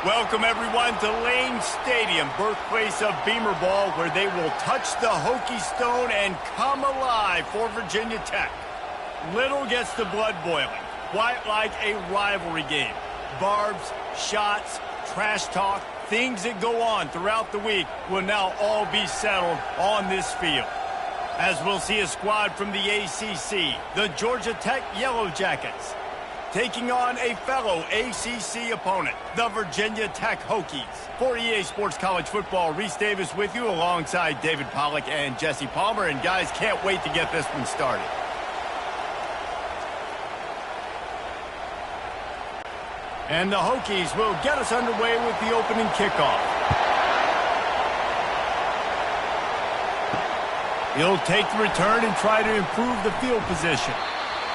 Welcome, everyone, to Lane Stadium, birthplace of Beamer Ball, where they will touch the Hokie stone and come alive for Virginia Tech. Little gets the blood boiling, quite like a rivalry game. Barbs, shots, trash talk, things that go on throughout the week will now all be settled on this field. As we'll see a squad from the ACC, the Georgia Tech Yellow Jackets, taking on a fellow ACC opponent, the Virginia Tech Hokies. For EA Sports College Football, Reese Davis with you alongside David Pollack and Jesse Palmer. And guys, can't wait to get this one started. And the Hokies will get us underway with the opening kickoff. He'll take the return and try to improve the field position.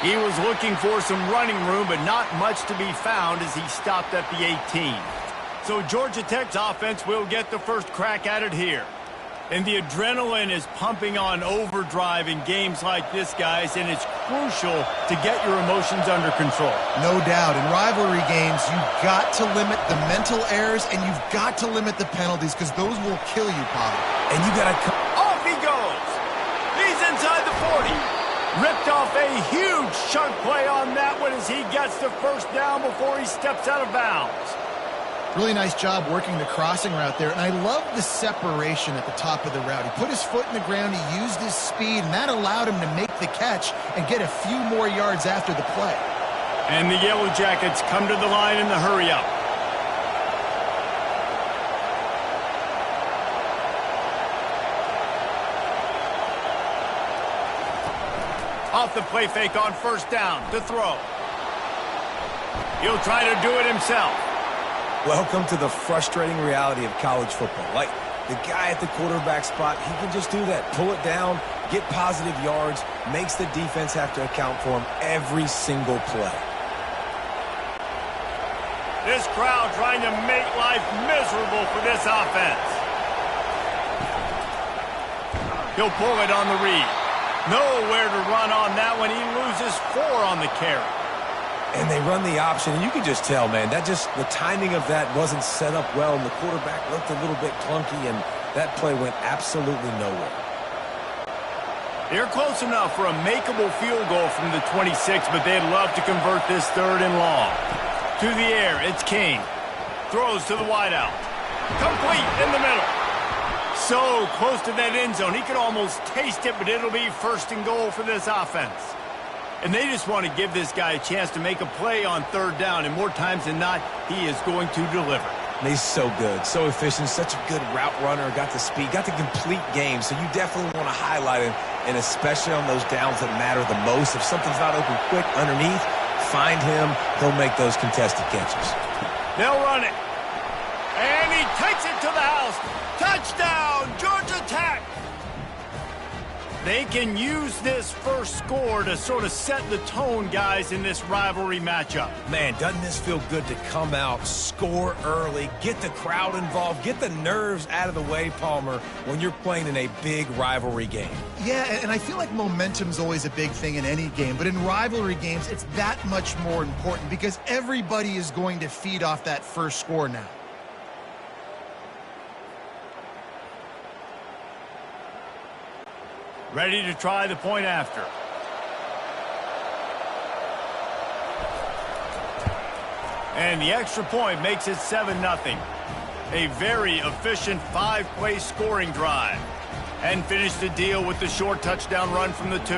He was looking for some running room, but not much to be found as he stopped at the 18. So Georgia Tech's offense will get the first crack at it here. And the adrenaline is pumping on overdrive in games like this, guys, and it's crucial to get your emotions under control. No doubt. In rivalry games, you've got to limit the mental errors, and you've got to limit the penalties, because those will kill you, Pollard. And you got to... Off he goes! He's inside the 40. Ripped off a huge chunk play on that one as he gets the first down before he steps out of bounds. Really nice job working the crossing route there, and I love the separation at the top of the route. He put his foot in the ground, he used his speed, and that allowed him to make the catch and get a few more yards after the play. And the Yellow Jackets come to the line in the hurry-up. Off the play fake on first down to throw. He'll try to do it himself. Welcome to the frustrating reality of college football. Like, the guy at the quarterback spot, he can just do that. Pull it down, get positive yards, makes the defense have to account for him every single play. This crowd trying to make life miserable for this offense. He'll pull it on the read. Nowhere to run on that one. He loses 4 on the carry. And they run the option, and you can just tell, man, the timing of that wasn't set up well, and the quarterback looked a little bit clunky, and that play went absolutely nowhere. They're close enough for a makeable field goal from the 26, but they'd love to convert this 3rd and long. To the air, it's King. Throws to the wideout. Complete in the middle. So close to that end zone. He could almost taste it, but it'll be 1st and goal for this offense. And they just want to give this guy a chance to make a play on 3rd down, and more times than not, he is going to deliver. He's so good, so efficient, such a good route runner, got the speed, got the complete game, so you definitely want to highlight him, and especially on those downs that matter the most. If something's not open quick underneath, find him, he'll make those contested catches. They'll run it. And he takes it to the house. Touchdown, Georgia Tech! They can use this first score to sort of set the tone, guys, in this rivalry matchup. Man, doesn't this feel good to come out, score early, get the crowd involved, get the nerves out of the way, Palmer, when you're playing in a big rivalry game? Yeah, and I feel like momentum's always a big thing in any game, but in rivalry games, it's that much more important because everybody is going to feed off that first score now. Ready to try the point after. And the extra point makes it 7-0. A very efficient 5-play scoring drive. And finish the deal with the short touchdown run from the 2.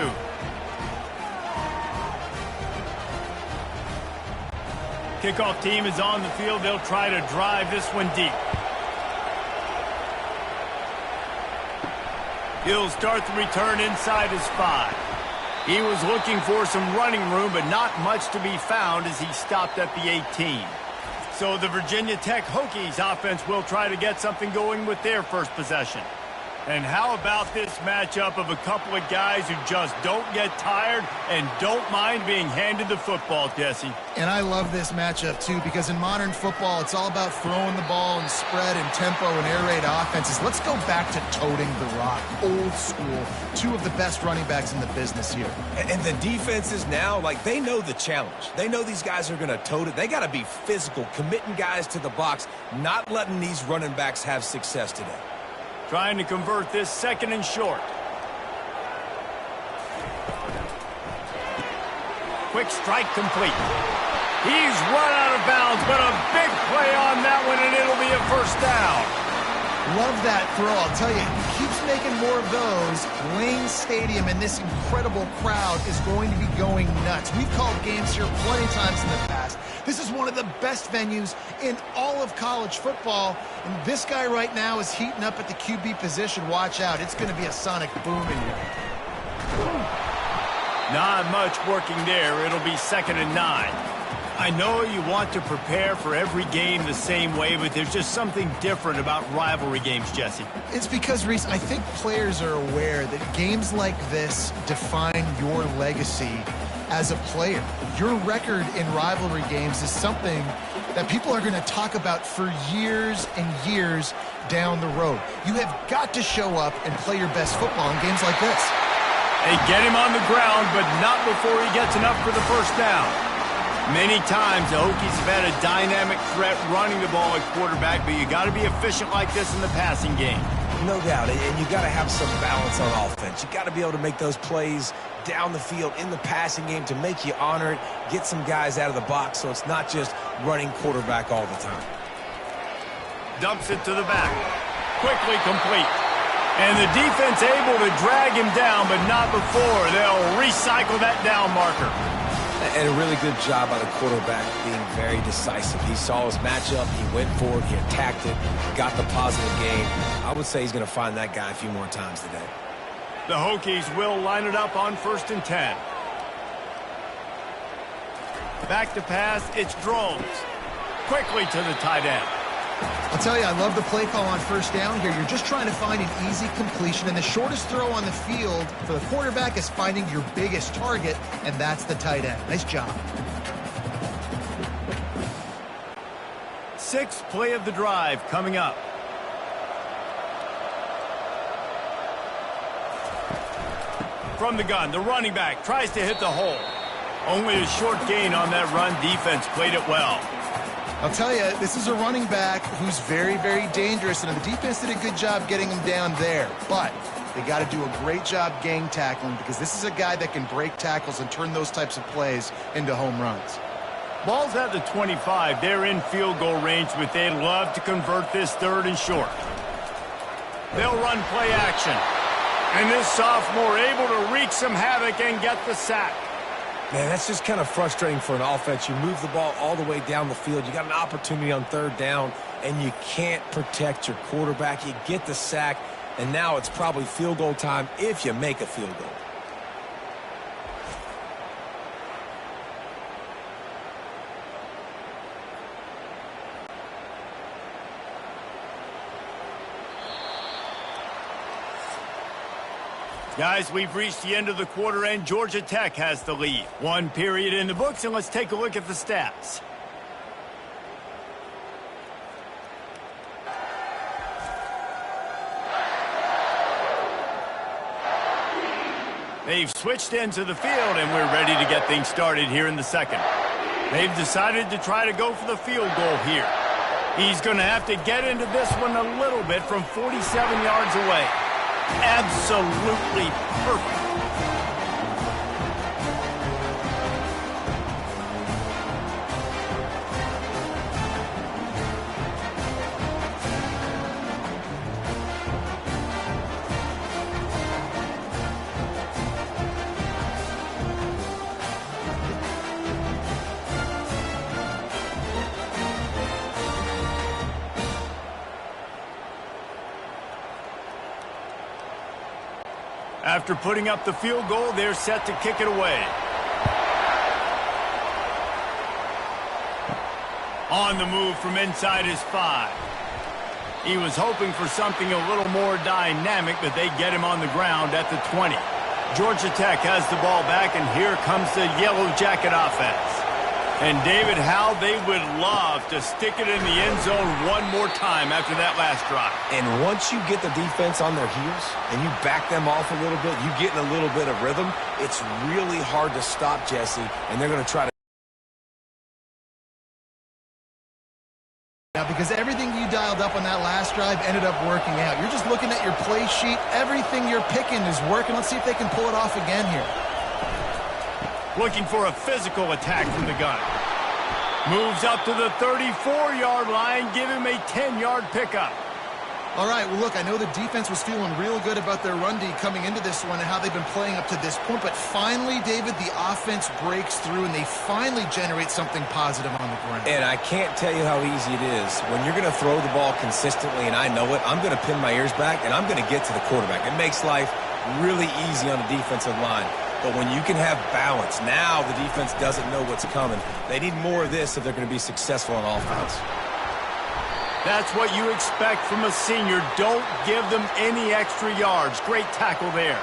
Kickoff team is on the field. They'll try to drive this one deep. He'll start the return inside his 5. He was looking for some running room, but not much to be found as he stopped at the 18. So the Virginia Tech Hokies offense will try to get something going with their first possession. And how about this matchup of a couple of guys who just don't get tired and don't mind being handed the football, Jesse? And I love this matchup, too, because in modern football, it's all about throwing the ball and spread and tempo and air raid offenses. Let's go back to toting the rock, old school. Two of the best running backs in the business here. And the defenses now, like, they know the challenge. They know these guys are going to tote it. They got to be physical, committing guys to the box, not letting these running backs have success today. Trying to convert this 2nd and short. Quick strike complete. He's run out of bounds, but a big play on that one, and it'll be a first down. Love that throw. I'll tell you, he keeps making more of those. Lane Stadium and this incredible crowd is going to be going nuts. We've called games here plenty of times in the past. This is one of the best venues in all of college football. And this guy right now is heating up at the QB position. Watch out. It's going to be a sonic boom in here. Not much working there. It'll be 2nd and 9. I know you want to prepare for every game the same way, but there's just something different about rivalry games, Jesse. It's because, Reese, I think players are aware that games like this define your legacy as a player. Your record in rivalry games is something that people are going to talk about for years and years down the road. You have got to show up and play your best football in games like this. They get him on the ground, but not before he gets enough for the first down. Many times the Hokies have had a dynamic threat running the ball at quarterback, but you got to be efficient like this in the passing game. No doubt, and you got to have some balance on offense. You got to be able to make those plays down the field in the passing game to make you honor it, get some guys out of the box so it's not just running quarterback all the time. Dumps it to the back. Quickly complete. And the defense able to drag him down, but not before. They'll recycle that down marker. And a really good job by the quarterback being very decisive. He saw his matchup, he went for it, he attacked it, got the positive gain. I would say he's going to find that guy a few more times today. The Hokies will line it up on 1st and 10. Back to pass, it's Drones. Quickly to the tight end. I'll tell you, I love the play call on 1st down here. You're just trying to find an easy completion, and the shortest throw on the field for the quarterback is finding your biggest target, and that's the tight end. Nice job. 6th play of the drive coming up. From the gun, the running back tries to hit the hole. Only a short gain on that run. Defense played it well. I'll tell you, this is a running back who's very, very dangerous, and the defense did a good job getting him down there. But they got to do a great job gang tackling because this is a guy that can break tackles and turn those types of plays into home runs. Ball's at the 25. They're in field goal range, but they'd love to convert this 3rd and short. They'll run play action. And this sophomore able to wreak some havoc and get the sack. Man, that's just kind of frustrating for an offense. You move the ball all the way down the field. You got an opportunity on 3rd down, and you can't protect your quarterback. You get the sack, and now it's probably field goal time if you make a field goal. Guys, we've reached the end of the quarter, and Georgia Tech has the lead. 1 period in the books, and let's take a look at the stats. They've switched into the field, and we're ready to get things started here in the 2nd. They've decided to try to go for the field goal here. He's going to have to get into this one a little bit from 47 yards away. Absolutely perfect. After putting up the field goal, they're set to kick it away. On the move from inside his 5. He was hoping for something a little more dynamic, but they get him on the ground at the 20. Georgia Tech has the ball back, and here comes the Yellow Jacket offense. And David, how they would love to stick it in the end zone one more time after that last drive. And once you get the defense on their heels and you back them off a little bit, you get in a little bit of rhythm, it's really hard to stop, Jesse, and they're going to try to. Now, because everything you dialed up on that last drive ended up working out. You're just looking at your play sheet. Everything you're picking is working. Let's see if they can pull it off again here. Looking for a physical attack from the gun. Moves up to the 34-yard line. Give him a 10-yard pickup. All right, well, look, I know the defense was feeling real good about their run D coming into this one and how they've been playing up to this point. But finally, David, the offense breaks through and they finally generate something positive on the ground. And I can't tell you how easy it is. When you're going to throw the ball consistently, and I know it, I'm going to pin my ears back, and I'm going to get to the quarterback. It makes life really easy on the defensive line. But when you can have balance, now the defense doesn't know what's coming. They need more of this if they're going to be successful on offense. That's what you expect from a senior. Don't give them any extra yards. Great tackle there.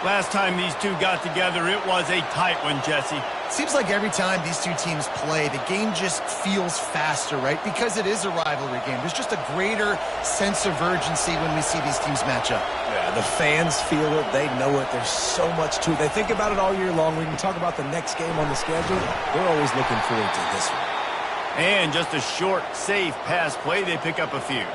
Last time these two got together, it was a tight one, Jesse. Seems like every time these two teams play, the game just feels faster, right? Because it is a rivalry game. There's just a greater sense of urgency when we see these teams match up. Yeah, the fans feel it. They know it. There's so much to it. They think about it all year long. We can talk about the next game on the schedule. They're always looking forward to this one. And just a short, safe pass play. They pick up a few.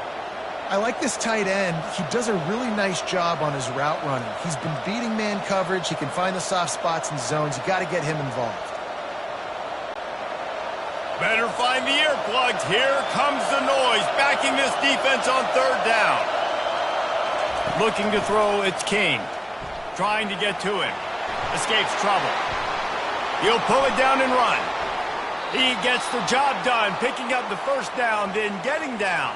I like this tight end. He does a really nice job on his route running. He's been beating man coverage. He can find the soft spots and zones. You got to get him involved. Better find the earplugs. Here comes the noise. Backing this defense on third down. Looking to throw, it's King. Trying to get to him. Escapes trouble. He'll pull it down and run. He gets the job done, picking up the first down, then getting down.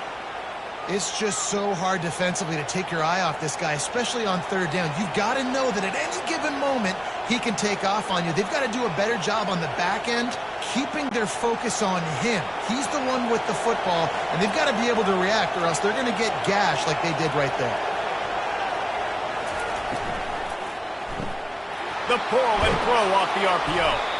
It's just so hard defensively to take your eye off this guy, especially on third down. You've got to know that at any given moment, he can take off on you. They've got to do a better job on the back end, keeping their focus on him. He's the one with the football, and they've got to be able to react, or else they're going to get gashed like they did right there. The pull and throw off the RPO.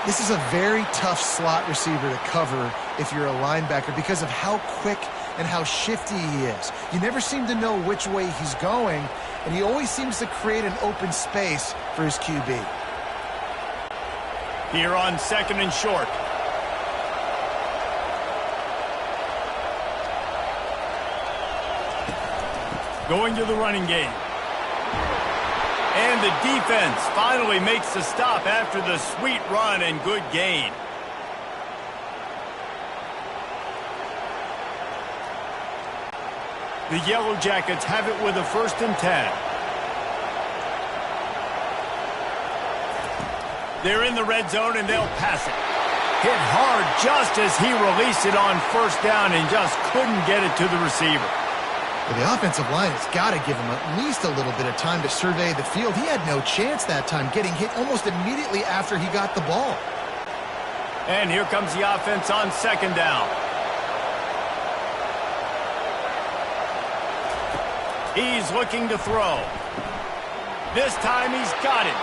This is a very tough slot receiver to cover if you're a linebacker because of how quick and how shifty he is. You never seem to know which way he's going, and he always seems to create an open space for his QB. Here on second and short. Going to the running game. And the defense finally makes the stop after the sweet run and good gain. The Yellow Jackets have it with a 1st and 10. They're in the red zone and they'll pass it. Hit hard just as he released it on 1st down and just couldn't get it to the receiver. Well, the offensive line has got to give him at least a little bit of time to survey the field. He had no chance that time, getting hit almost immediately after he got the ball. And here comes the offense on 2nd down. He's looking to throw. This time he's got it.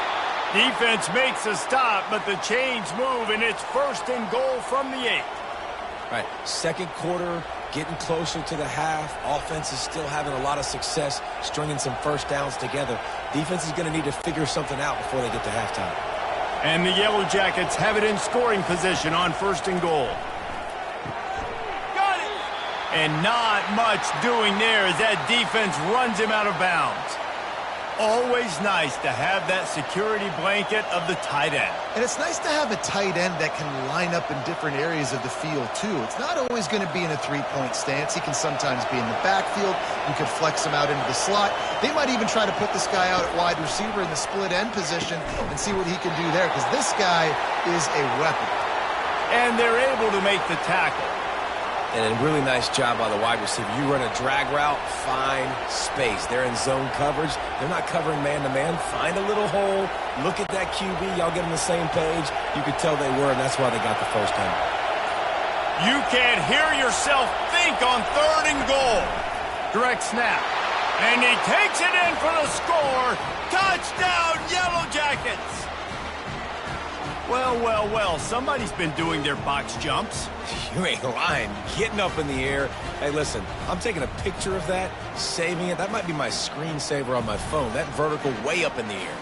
Defense makes a stop, but the chains move, and it's 1st and goal from the 8. Right, second quarter, getting closer to the half. Offense is still having a lot of success stringing some 1st downs together. Defense is going to need to figure something out before they get to halftime. And the Yellow Jackets have it in scoring position on 1st and goal. Got it! And not much doing there as that defense runs him out of bounds. Always nice to have that security blanket of the tight end. And it's nice to have a tight end that can line up in different areas of the field, too. It's not always going to be in a three-point stance. He can sometimes be in the backfield. You could flex him out into the slot. They might even try to put this guy out at wide receiver in the split end position and see what he can do there, because this guy is a weapon. And they're able to make the tackle. And a really nice job by the wide receiver. You run a drag route, find space. They're in zone coverage. They're not covering man-to-man. Find a little hole. Look at that QB. Y'all get on the same page. You could tell they were, and that's why they got the 1st down. You can't hear yourself think on 3rd and goal. Direct snap. And he takes it in for the score. Touchdown, Yellow Jackets. Well, well, well, somebody's been doing their box jumps. You ain't lying. Getting up in the air. Hey, listen, I'm taking a picture of that, saving it. That might be my screensaver on my phone. That vertical way up in the air.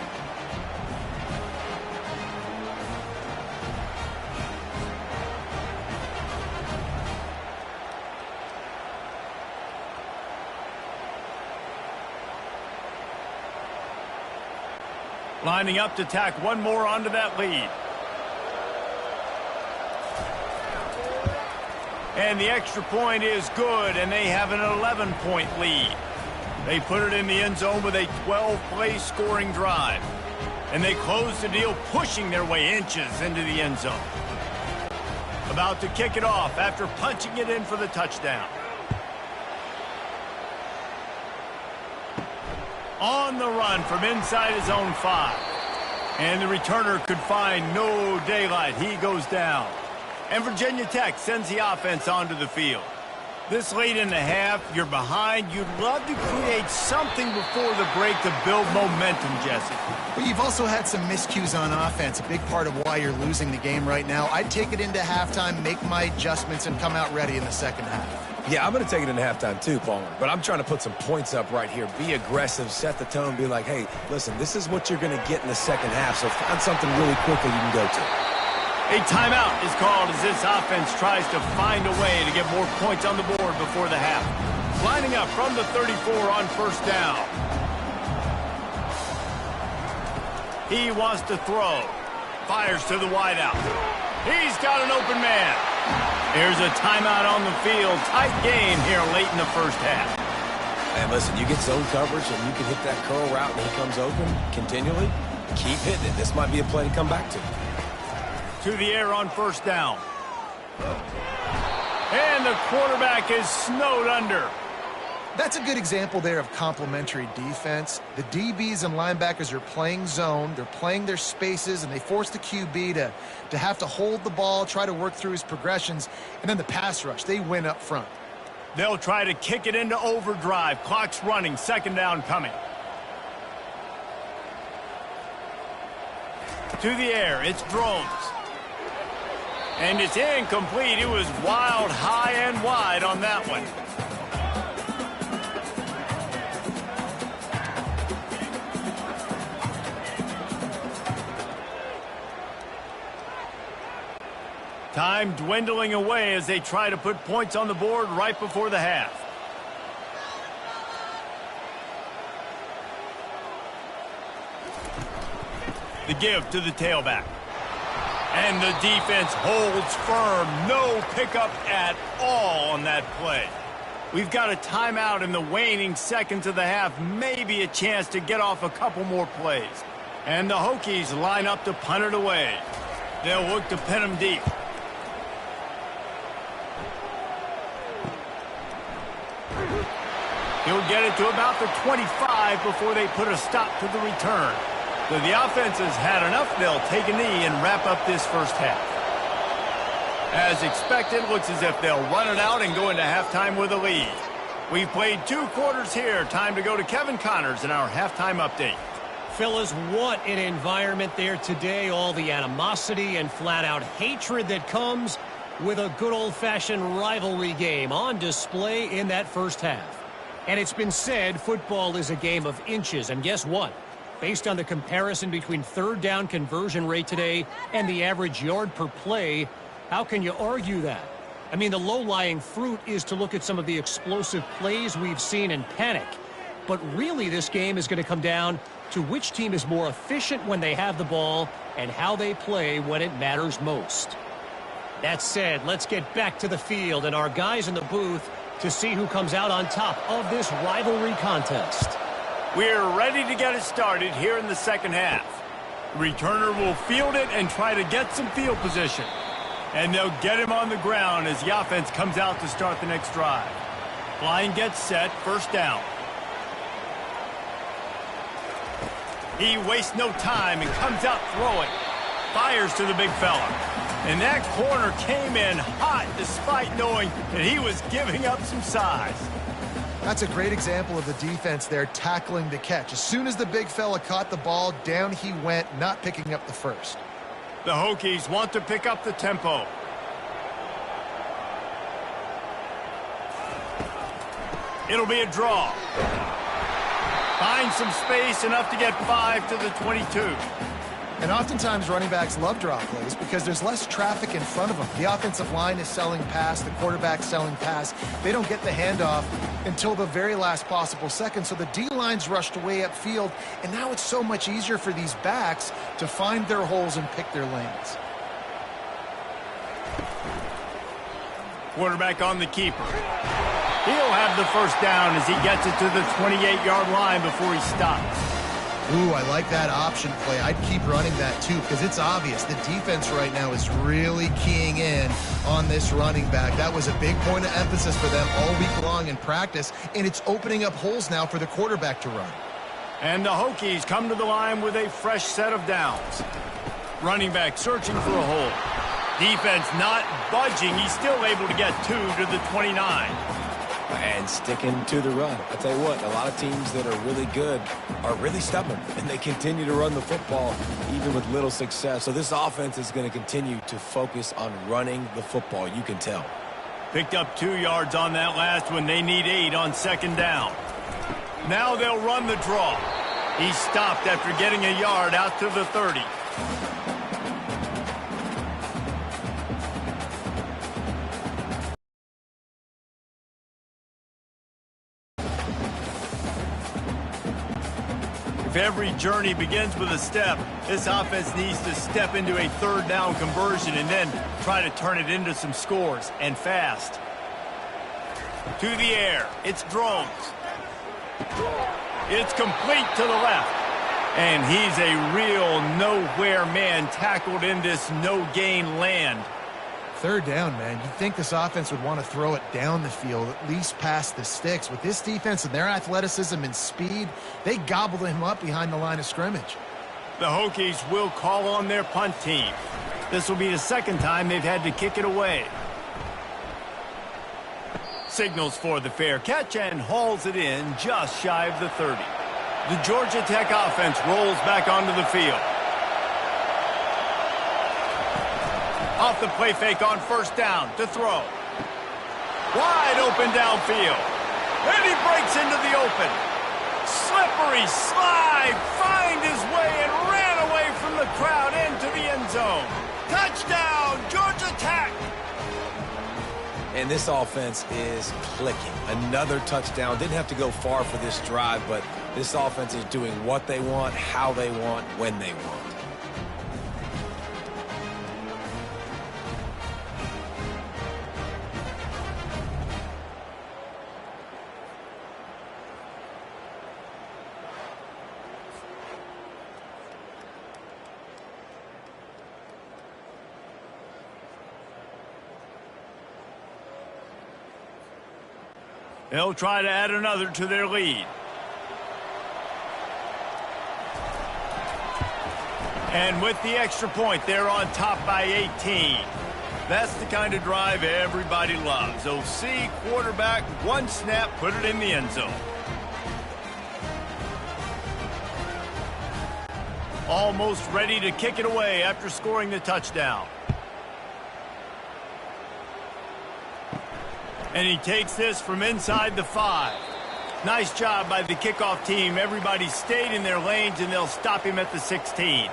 Lining up to tack one more onto that lead. And the extra point is good, and they have an 11-point lead. They put it in the end zone with a 12-play scoring drive. And they close the deal, pushing their way inches into the end zone. About to kick it off after punching it in for the touchdown. On the run from inside his own 5. And the returner could find no daylight. He goes down. And Virginia Tech sends the offense onto the field. This late in the half, you're behind. You'd love to create something before the break to build momentum, Jesse. But you've also had some miscues on offense, a big part of why you're losing the game right now. I'd take it into halftime, make my adjustments, and come out ready in the second half. Yeah, I'm going to take it into halftime too, Palmer. But I'm trying to put some points up right here. Be aggressive, set the tone, be like, hey, listen, this is what you're going to get in the second half, so find something really quickly you can go to. A timeout is called as this offense tries to find a way to get more points on the board before the half. Lining up from the 34 on 1st down. He wants to throw. Fires to the wideout. He's got an open man. Here's a timeout on the field. Tight game here late in the first half. And listen, you get zone coverage and you can hit that curl route and he comes open continually. Keep hitting it. This might be a play to come back to. To the air on 1st down. And the quarterback is snowed under. That's a good example there of complementary defense. The DBs and linebackers are playing zone. They're playing their spaces, and they force the QB to have to hold the ball, try to work through his progressions, and then the pass rush. They win up front. They'll try to kick it into overdrive. Clock's running. 2nd down coming. To the air. It's Drones. And it's incomplete. It was wild, high, and wide on that one. Time dwindling away as they try to put points on the board right before the half. The give to the tailback. And the defense holds firm. No pickup at all on that play. We've got a timeout in the waning seconds of the half. Maybe a chance to get off a couple more plays. And the Hokies line up to punt it away. They'll look to pin them deep. He'll get it to about the 25 before they put a stop to the return. So the offense has had enough. They'll take a knee and wrap up this first half. As expected, looks as if they'll run it out and go into halftime with a lead. We've played 2 quarters here. Time to go to Kevin Connors in our halftime update. Fellas, what an environment there today. All the animosity and flat-out hatred that comes with a good old-fashioned rivalry game on display in that first half. And it's been said football is a game of inches. And guess what? Based on the comparison between 3rd down conversion rate today and the average yard per play, how can you argue that? I mean, the low-lying fruit is to look at some of the explosive plays we've seen and panic. But really, this game is going to come down to which team is more efficient when they have the ball and how they play when it matters most. That said, let's get back to the field and our guys in the booth to see who comes out on top of this rivalry contest. We're ready to get it started here in the second half. The returner will field it and try to get some field position. And they'll get him on the ground as the offense comes out to start the next drive. Line gets set, 1st down. He wastes no time and comes out throwing. Fires to the big fella. And that corner came in hot despite knowing that he was giving up some size. That's a great example of the defense there tackling the catch. As soon as the big fella caught the ball, down he went, not picking up the first. The Hokies want to pick up the tempo. It'll be a draw. Find some space, enough to get 5 to the 22. And oftentimes running backs love draw plays because there's less traffic in front of them. The offensive line is selling pass, the quarterback's selling pass. They don't get the handoff until the very last possible second, so the D-line's rushed away upfield, and now it's so much easier for these backs to find their holes and pick their lanes. Quarterback on the keeper. He'll have the first down as he gets it to the 28-yard line before he stops. Ooh, I like that option play. I'd keep running that too because it's obvious the defense right now is really keying in on this running back. That was a big point of emphasis for them all week long in practice, and it's opening up holes now for the quarterback to run. And the Hokies come to the line with a fresh set of downs. Running back searching for a hole. Defense not budging. He's still able to get 2 to the 29. And sticking to the run. I tell you what, a lot of teams that are really good are really stubborn, and they continue to run the football even with little success. So this offense is going to continue to focus on running the football. You can tell. Picked up 2 yards on that last one. They need 8 on second down. Now they'll run the draw. He stopped after getting a yard out to the 30. If every journey begins with a step, this offense needs to step into a third down conversion and then try to turn it into some scores, and fast. To the air, it's Drones. It's complete to the left. And he's a real nowhere man tackled in this no-gain land. Third down, man. You'd think this offense would want to throw it down the field, at least past the sticks. With this defense and their athleticism and speed, they gobbled him up behind the line of scrimmage. The Hokies will call on their punt team. This will be the second time they've had to kick it away. Signals for the fair catch and hauls it in just shy of the 30. The Georgia Tech offense rolls back onto the field. Off the play fake on first down to throw. Wide open downfield. And he breaks into the open. Slippery slide. Find his way and ran away from the crowd into the end zone. Touchdown, Georgia Tech. And this offense is clicking. Another touchdown. Didn't have to go far for this drive, but this offense is doing what they want, how they want, when they want. They'll try to add another to their lead. And with the extra point, they're on top by 18. That's the kind of drive everybody loves. OC, quarterback, one snap, put it in the end zone. Almost ready to kick it away after scoring the touchdown. And he takes this from inside the 5. Nice job by the kickoff team. Everybody stayed in their lanes, and they'll stop him at the 16.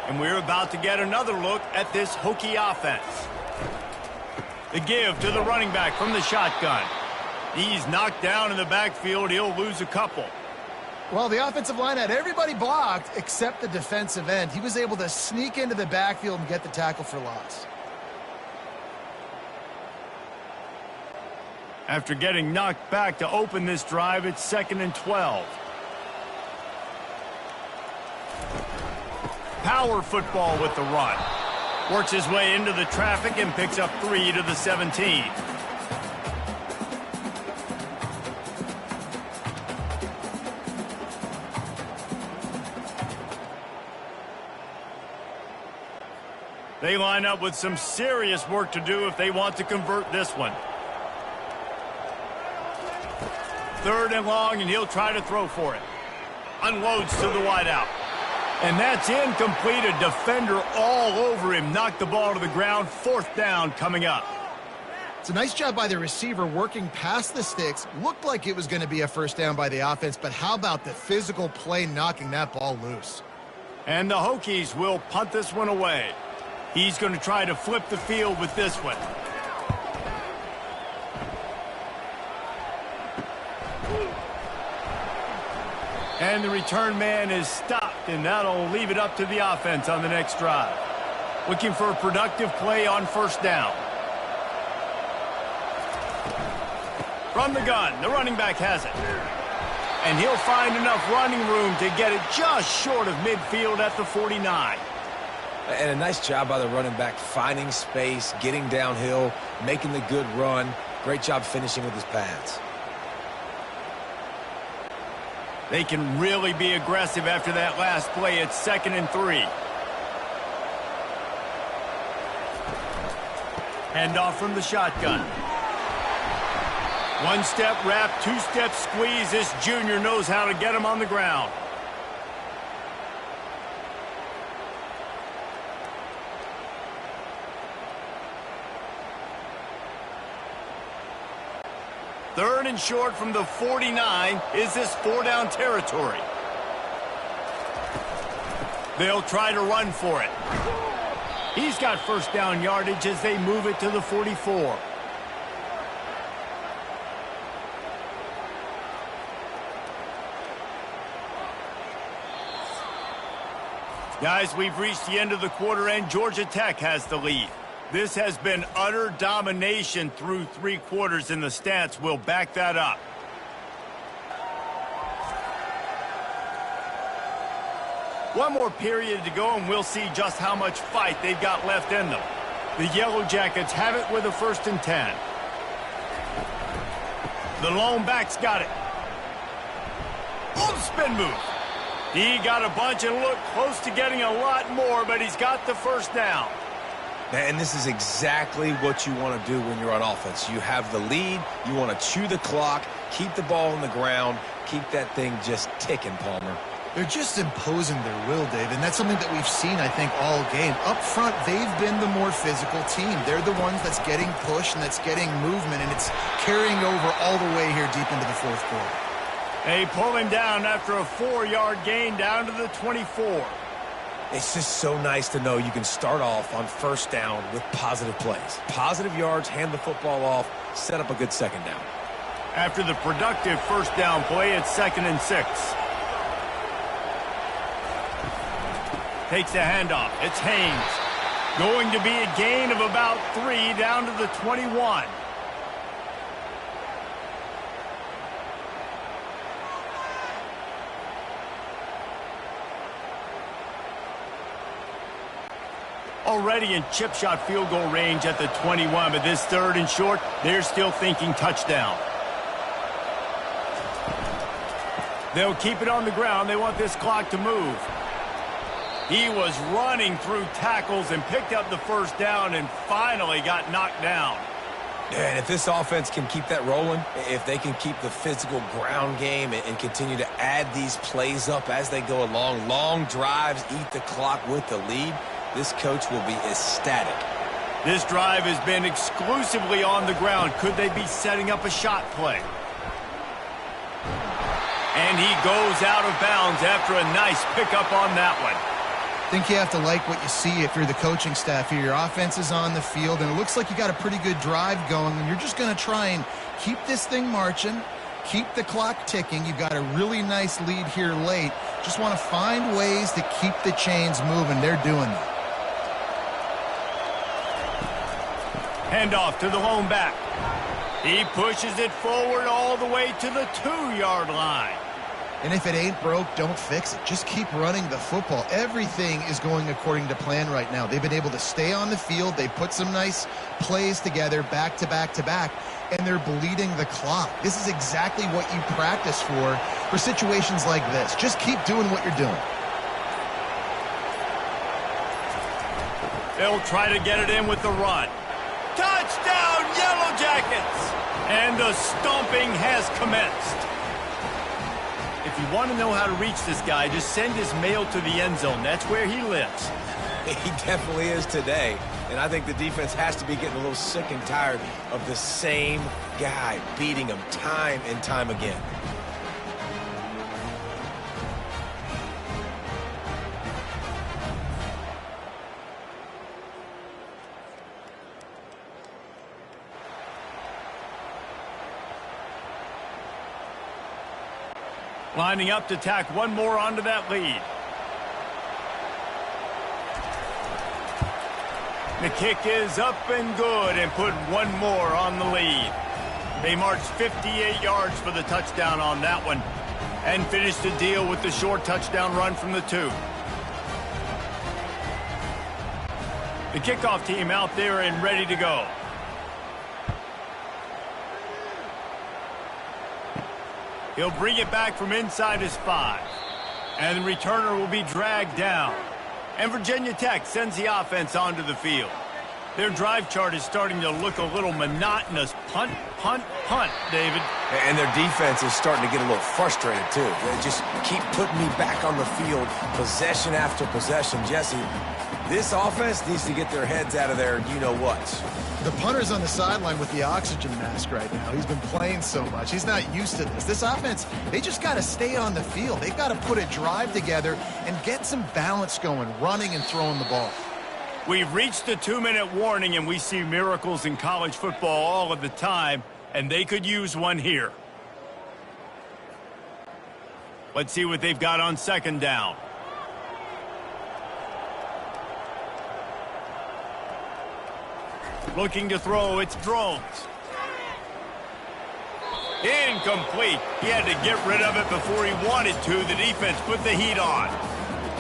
And we're about to get another look at this Hokie offense. The give to the running back from the shotgun. He's knocked down in the backfield. He'll lose a couple. Well, the offensive line had everybody blocked except the defensive end. He was able to sneak into the backfield and get the tackle for loss. After getting knocked back to open this drive, it's 2nd and 12. Power football with the run. Works his way into the traffic and picks up 3 to the 17. They line up with some serious work to do if they want to convert this one. 3rd and long, and he'll try to throw for it. Unloads to the wideout. And that's incomplete. A defender all over him. Knocked the ball to the ground. 4th down coming up. It's a nice job by the receiver working past the sticks. Looked like it was going to be a 1st down by the offense, but how about the physical play knocking that ball loose? And the Hokies will punt this one away. He's going to try to flip the field with this one. And the return man is stopped, and that'll leave it up to the offense on the next drive. Looking for a productive play on 1st down. From the gun, the running back has it. And he'll find enough running room to get it just short of midfield at the 49. And a nice job by the running back, finding space, getting downhill, making the good run. Great job finishing with his pads. They can really be aggressive after that last play. It's 2nd and 3. Handoff from the shotgun. 1-step wrap, 2-step squeeze. This junior knows how to get him on the ground. Third and short from the 49. Is this 4-down territory? They'll try to run for it. He's got 1st down yardage as they move it to the 44. Guys, we've reached the end of the quarter, and Georgia Tech has the lead. This has been utter domination through 3 quarters, and the stats will back that up. One more period to go, and we'll see just how much fight they've got left in them. The Yellow Jackets have it with a 1st and 10. The lone back's got it. Oh, spin move. He got a bunch and looked close to getting a lot more, but he's got the 1st down. And this is exactly what you want to do when you're on offense. You have the lead. You want to chew the clock, keep the ball on the ground, keep that thing just ticking, Palmer. They're just imposing their will, Dave, and that's something that we've seen, I think, all game. Up front, they've been the more physical team. They're the ones that's getting pushed and that's getting movement, and it's carrying over all the way here deep into the 4th quarter. They pull him down after a 4-yard gain down to the 24. It's just so nice to know you can start off on 1st down with positive plays. Positive yards, hand the football off, set up a good 2nd down. After the productive 1st down play, it's 2nd and 6. Takes the handoff. It's Haynes. Going to be a gain of about 3 down to the 21. Already in chip shot field goal range at the 21, but this 3rd and short, they're still thinking touchdown. They'll keep it on the ground. They want this clock to move. He was running through tackles and picked up the 1st down and finally got knocked down. And if this offense can keep that rolling, if they can keep the physical ground game and continue to add these plays up as they go along, long drives, eat the clock with the lead, this coach will be ecstatic. This drive has been exclusively on the ground. Could they be setting up a shot play? And he goes out of bounds after a nice pickup on that one. I think you have to like what you see if you're the coaching staff here. Your offense is on the field, and it looks like you got a pretty good drive going, and you're just going to try and keep this thing marching, keep the clock ticking. You've got a really nice lead here late. Just want to find ways to keep the chains moving. They're doing that. Handoff to the lone back. He pushes it forward all the way to the 2-yard line. And if it ain't broke, don't fix it. Just keep running the football. Everything is going according to plan right now. They've been able to stay on the field. They put some nice plays together back to back to back, and they're bleeding the clock. This is exactly what you practice for situations like this. Just keep doing what you're doing. They'll try to get it in with the run. Touchdown, Yellow Jackets! And the stomping has commenced. If you want to know how to reach this guy, just send his mail to the end zone. That's where he lives. He definitely is today. And I think the defense has to be getting a little sick and tired of the same guy beating them time and time again. Lining up to tack one more onto that lead. The kick is up and good and put one more on the lead. They marched 58 yards for the touchdown on that one and finished the deal with the short touchdown run from the 2. The kickoff team out there and ready to go. He'll bring it back from inside his 5. And the returner will be dragged down. And Virginia Tech sends the offense onto the field. Their drive chart is starting to look a little monotonous. Punt, punt, punt, David. And their defense is starting to get a little frustrated, too. They just keep putting me back on the field, possession after possession. Jesse, this offense needs to get their heads out of their you-know-what. The punter's on the sideline with the oxygen mask right now. He's been playing so much. He's not used to this. This offense, they just got to stay on the field. They've got to put a drive together and get some balance going, running and throwing the ball. We've reached the 2-minute warning, and we see miracles in college football all of the time, and they could use one here. Let's see what they've got on second down. Looking to throw, it's Drones. Incomplete. He had to get rid of it before he wanted to. The defense put the heat on.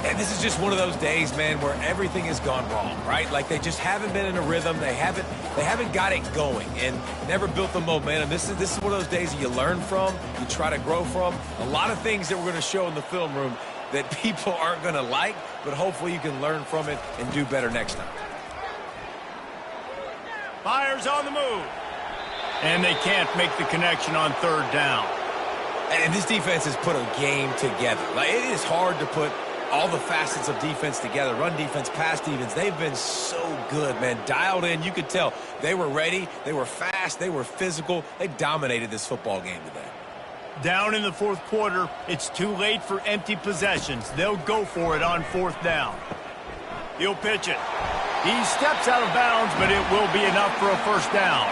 And this is just one of those days, man, where everything has gone wrong, right? Like they just haven't been in a rhythm. They haven't got it going and never built the momentum. This is one of those days that you learn from, you try to grow from. A lot of things that we're going to show in the film room that people aren't going to like, but hopefully you can learn from it and do better next time. Fires on the move. And they can't make the connection on third down. And this defense has put a game together. Like, it is hard to put all the facets of defense together. Run defense, pass defense. They've been so good, man. Dialed in. You could tell they were ready. They were fast. They were physical. They dominated this football game today. Down in the fourth quarter, it's too late for empty possessions. They'll go for it on fourth down. He'll pitch it. He steps out of bounds, but it will be enough for a first down.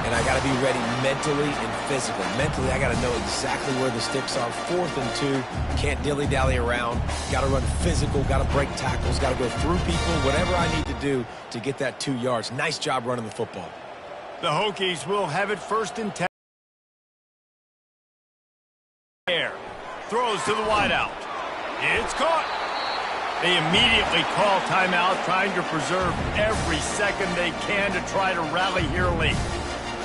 And I got to be ready mentally and physically. Mentally, I got to know exactly where the sticks are. 4th and 2. Can't dilly-dally around. Got to run physical. Got to break tackles. Got to go through people. Whatever I need to do to get that 2 yards. Nice job running the football. The Hokies will have it 1st and 10. Throws to the wideout. It's caught. They immediately call timeout, trying to preserve every second they can to try to rally here late.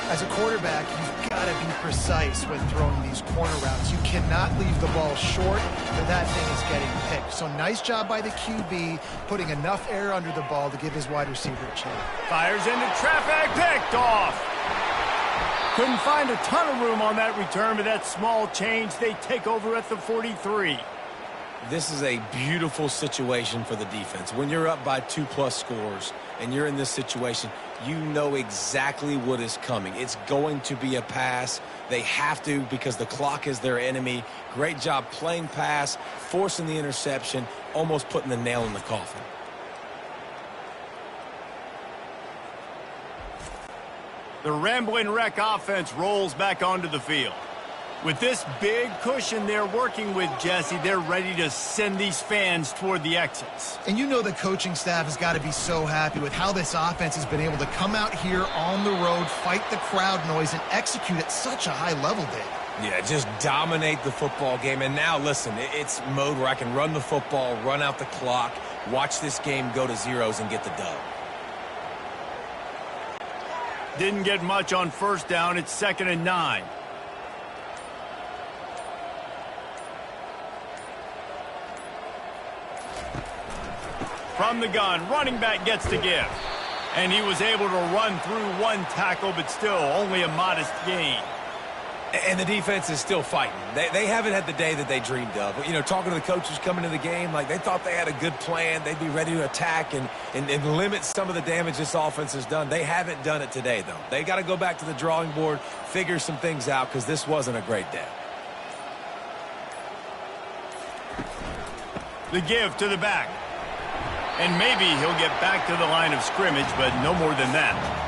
As a quarterback, you've got to be precise when throwing these corner routes. You cannot leave the ball short, or that thing is getting picked. So nice job by the QB, putting enough air under the ball to give his wide receiver a chance. Fires into traffic, picked off. Couldn't find a ton of room on that return, but that small change, they take over at the 43. This is a beautiful situation for the defense. When you're up by 2+ scores and you're in this situation, you know exactly what is coming. It's going to be a pass. They have to because the clock is their enemy. Great job playing pass, forcing the interception, almost putting the nail in the coffin. The Ramblin' Wreck offense rolls back onto the field. With this big cushion they're working with, Jesse, they're ready to send these fans toward the exits. And you know the coaching staff has got to be so happy with how this offense has been able to come out here on the road, fight the crowd noise, and execute at such a high level, Dave. Yeah, just dominate the football game. And now, listen, it's mode where I can run the football, run out the clock, watch this game go to zeros and get the dub. Didn't get much on first down. It's 2nd and 9. From the gun, running back gets to give. And he was able to run through one tackle, but still only a modest gain. And the defense is still fighting. They haven't had the day that they dreamed of. You know, talking to the coaches coming into the game, like they thought they had a good plan. They'd be ready to attack and limit some of the damage this offense has done. They haven't done it today, though. They got to go back to the drawing board, figure some things out, because this wasn't a great day. The give to the back. And maybe he'll get back to the line of scrimmage, but no more than that.